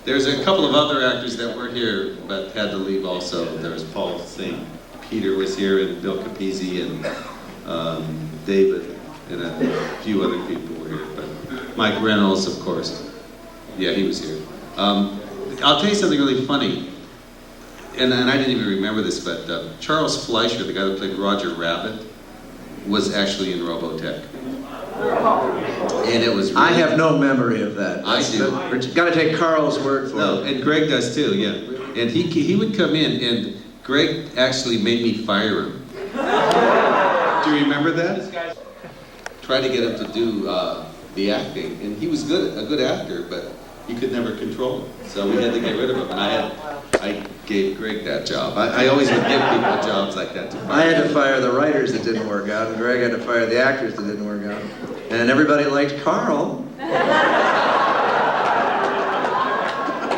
There's a couple of other actors that were here but had to leave also. There was Paul St. Peter was here, and Bill Capizzi, and David, and a few other people were here. But Mike Reynolds, of course. Yeah, he was here. I'll tell you something really funny. And I didn't even remember this, but Charles Fleischer, the guy that played Roger Rabbit, was actually in Robotech. And it was really, I have no memory of that. I do. You've got to take Carl's word for it. And Greg does too, yeah. And he would come in, and Greg actually made me fire him. Do you remember that? Tried to get him to do the acting, and he was a good actor, but you could never control him. So we had to get rid of him, and I gave Greg that job. I always would give people jobs like that to fire. I had to fire the writers that didn't work out, and Greg had to fire the actors that didn't work out. And everybody liked Carl.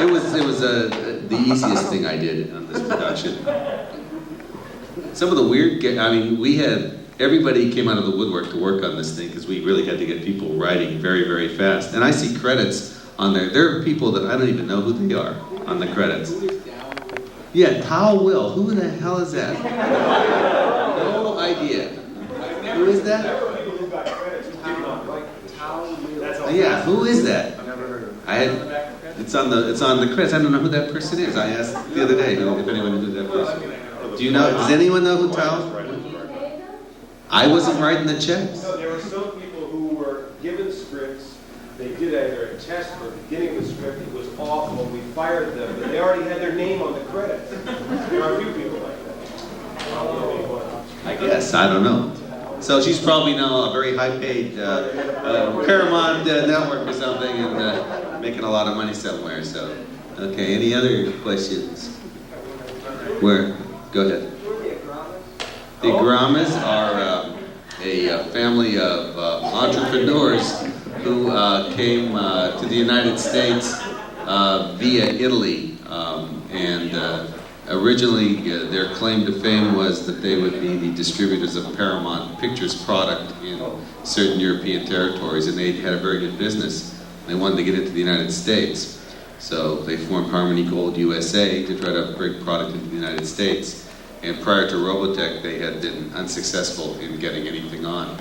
It was the easiest thing I did on this production. Some of the weird, we had, everybody came out of the woodwork to work on this thing because we really had to get people writing very, very fast. And I see credits on there. There are people that I don't even know who they are on the credits. Yeah, Tao Will. Who the hell is that? No idea. Who is that? Yeah, who is that? It's on the credits. I don't know who that person is. I asked the other day if anyone knew that person. Do you know? Does anyone know who Tao? I wasn't writing the checks. No, there were some people who were given scripts. They did either a test or beginning of the script. It was awful. We fired them, but they already had their name on the credits. There are a few people like that. I guess. I don't know. So she's probably now a very high-paid Paramount network or something, and making a lot of money somewhere. So, okay. Any other questions? Where? Go ahead. The Agramas are a family of entrepreneurs who came to the United States via Italy, and originally their claim to fame was that they would be the distributors of Paramount Pictures product in certain European territories, and they had a very good business. They wanted to get into the United States, so they formed Harmony Gold USA to try to bring product into the United States. And prior to Robotech, they had been unsuccessful in getting anything on,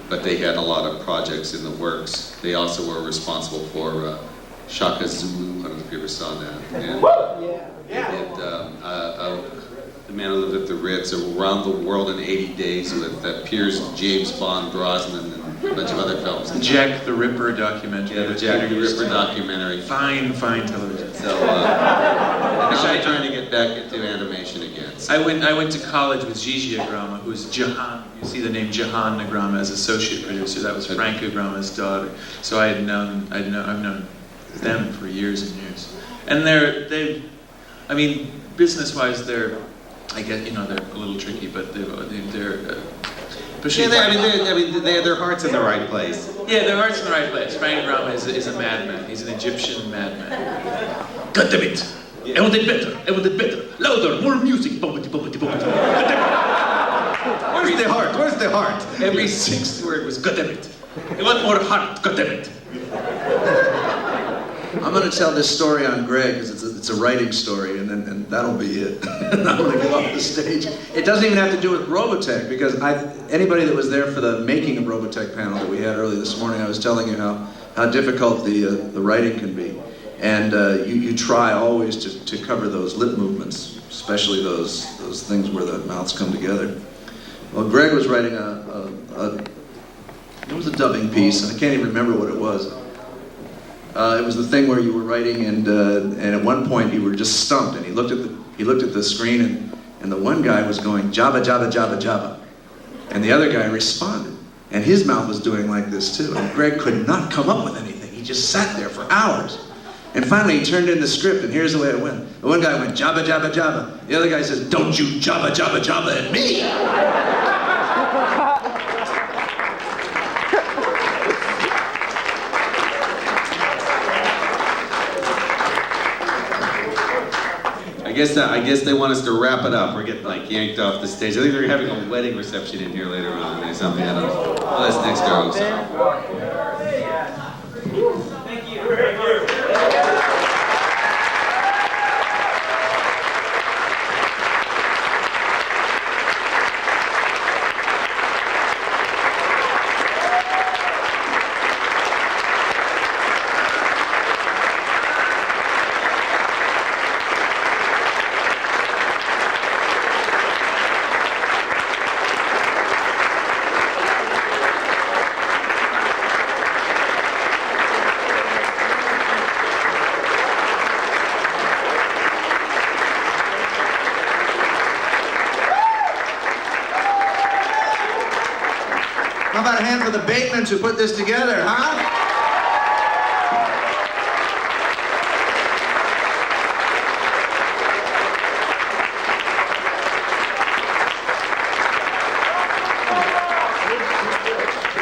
but they had a lot of projects in the works. They also were responsible for Shaka Zulu. I don't know if you ever saw that. And, The Man Who Lived at the Ritz, Around the World in 80 Days with Piers James Bond Brosnan and a bunch of other films. The Jack the Ripper documentary. Yeah, the Jack the Ripper documentary. Fine television. So now I'm trying to get back into animation again. So. I went to college with Gigi Agrama, who's Jahan. You see the name Jahan Agrama as associate producer. That was Frank Agrama's daughter. So I've known them for years and years. And business-wise, they're a little tricky, but they're their heart's in the right place. Yeah, their heart's in the right place. Frank Agrama is a madman. He's an Egyptian madman. God damn it! Yeah. I want it better. Louder, more music. Where's the heart? Where's the heart? Every sixth word was God damn it. I want more heart. God damn it. I'm going to tell this story on Greg because it's a writing story, and that'll be it. I'm going to get off the stage. It doesn't even have to do with Robotech, because anybody that was there for the making of Robotech panel that we had early this morning, I was telling you how difficult the writing can be, and you try always to cover those lip movements, especially those things where the mouths come together. Well, Greg was writing it was a dubbing piece, and I can't even remember what it was. It was the thing where you were writing, and at one point you were just stumped, and he looked at the screen, and the one guy was going Jabba Jabba Jabba Jabba, and the other guy responded, and his mouth was doing like this too, and Greg could not come up with anything. He just sat there for hours, and finally he turned in the script, and here's the way it went. The one guy went Jabba Jabba Jabba. The other guy says, "Don't you Jabba Jabba Jabba at me!" I guess they want us to wrap it up. We're getting yanked off the stage. I think they're having a wedding reception in here later on or something. I don't know. Well, that's next door. Thank you. about a hand for the Batemans who put this together, huh?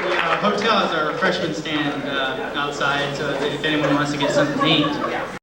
The hotel has a refreshment stand outside, so if anyone wants to get something to eat.